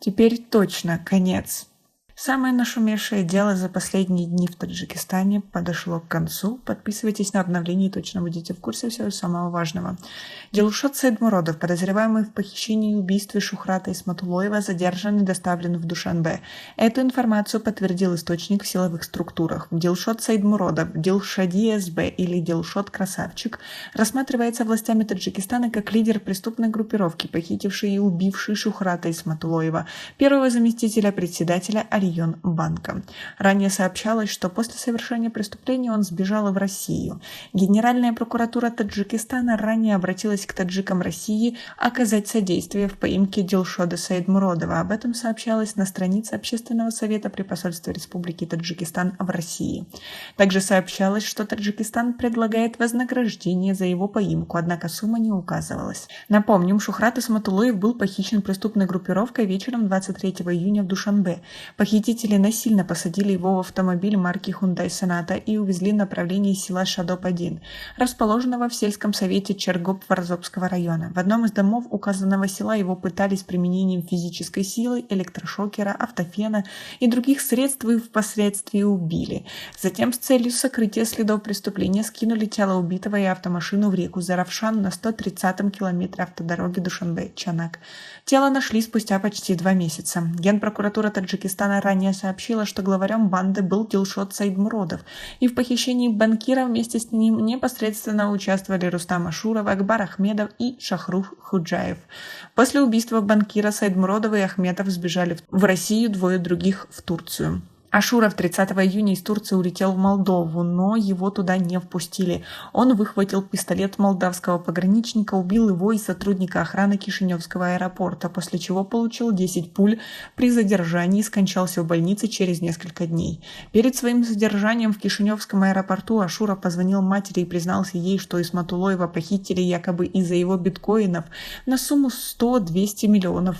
Теперь точно конец. Самое нашумевшее дело за последние дни в Таджикистане подошло к концу. Подписывайтесь на обновления и точно будете в курсе всего самого важного. Дилшот Саидмуродов, подозреваемый в похищении и убийстве Шухрата Исматулоева, задержан и доставлен в Душанбе. Эту информацию подтвердил источник в силовых структурах. Дилшот Саидмуродов, Дилшади СБ или Дилшот Красавчик, рассматривается властями Таджикистана как лидер преступной группировки, похитившей и убившей Шухрата Исматулоева, первого заместителя председателя Альон банка. Ранее сообщалось, что после совершения преступления он сбежал в Россию. Генеральная прокуратура Таджикистана ранее обратилась к таджикам России оказать содействие в поимке Дилшода Саидмуродова. Об этом сообщалось на странице Общественного совета при посольстве Республики Таджикистан в России. Также сообщалось, что Таджикистан предлагает вознаграждение за его поимку, однако сумма не указывалась. Напомним, Шухрат Исматулоев был похищен преступной группировкой вечером 23 июня в Душанбе. Похитители насильно посадили его в автомобиль марки Hyundai Sonata и увезли в направлении села Шадоп-1, расположенного в сельском совете Чергоп-Варзобского района. В одном из домов указанного села его пытались с применением физической силы, электрошокера, автофена и других средств и впоследствии убили. Затем с целью сокрытия следов преступления скинули тело убитого и автомашину в реку Заравшан на 130-м километре автодороги Душанбе-Чанак. Тело нашли спустя почти 2 месяца. Генпрокуратура Таджикистана ранее сообщила, что главарем банды был Дилшот Саидмуродов, и в похищении банкира вместе с ним непосредственно участвовали Рустам Ашуров, Акбар Ахмедов и Шахрух Худжаев. После убийства банкира Саидмуродова и Ахмедов сбежали в Россию, 2 других в Турцию. Ашуров 30 июня из Турции улетел в Молдову, но его туда не впустили. Он выхватил пистолет молдавского пограничника, убил его и сотрудника охраны Кишиневского аэропорта, после чего получил 10 пуль при задержании и скончался в больнице через несколько дней. Перед своим задержанием в Кишиневском аэропорту Ашуров позвонил матери и признался ей, что Исматулоева похитили якобы из-за его биткоинов на сумму $100-200 миллионов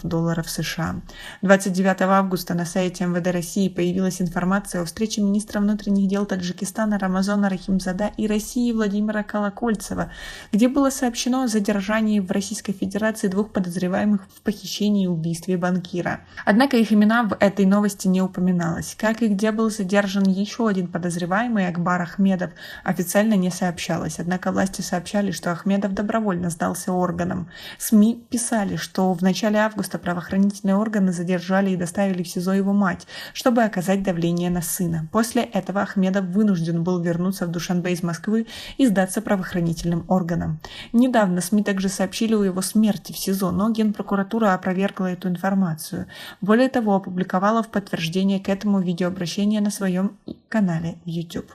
США. 29 августа на сайте МВД России появилась информация о встрече министра внутренних дел Таджикистана Рамазана Рахимзада и России Владимира Колокольцева, где было сообщено о задержании в Российской Федерации 2 подозреваемых в похищении и убийстве банкира. Однако их имена в этой новости не упоминалось. Как и где был задержан еще один подозреваемый, Акбар Ахмедов, официально не сообщалось. Однако власти сообщали, что Ахмедов добровольно сдался органам. СМИ писали, что в начале августа правоохранительные органы задержали и доставили в СИЗО его мать, чтобы оказать давление на сына. После этого Ахмедов вынужден был вернуться в Душанбе из Москвы и сдаться правоохранительным органам. Недавно СМИ также сообщили о его смерти в СИЗО, но Генпрокуратура опровергла эту информацию. Более того, опубликовала в подтверждение к этому видеообращение на своем канале в YouTube.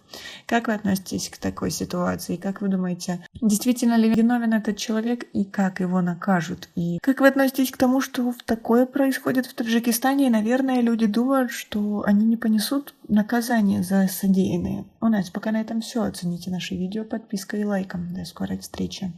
Как вы относитесь к такой ситуации? Как вы думаете, действительно ли виновен этот человек и как его накажут? И как вы относитесь к тому, что такое происходит в Таджикистане? И, наверное, люди думают, что они не понесут наказание за содеянное. У нас пока на этом все. Оцените наше видео подпиской и лайком. До скорой встречи.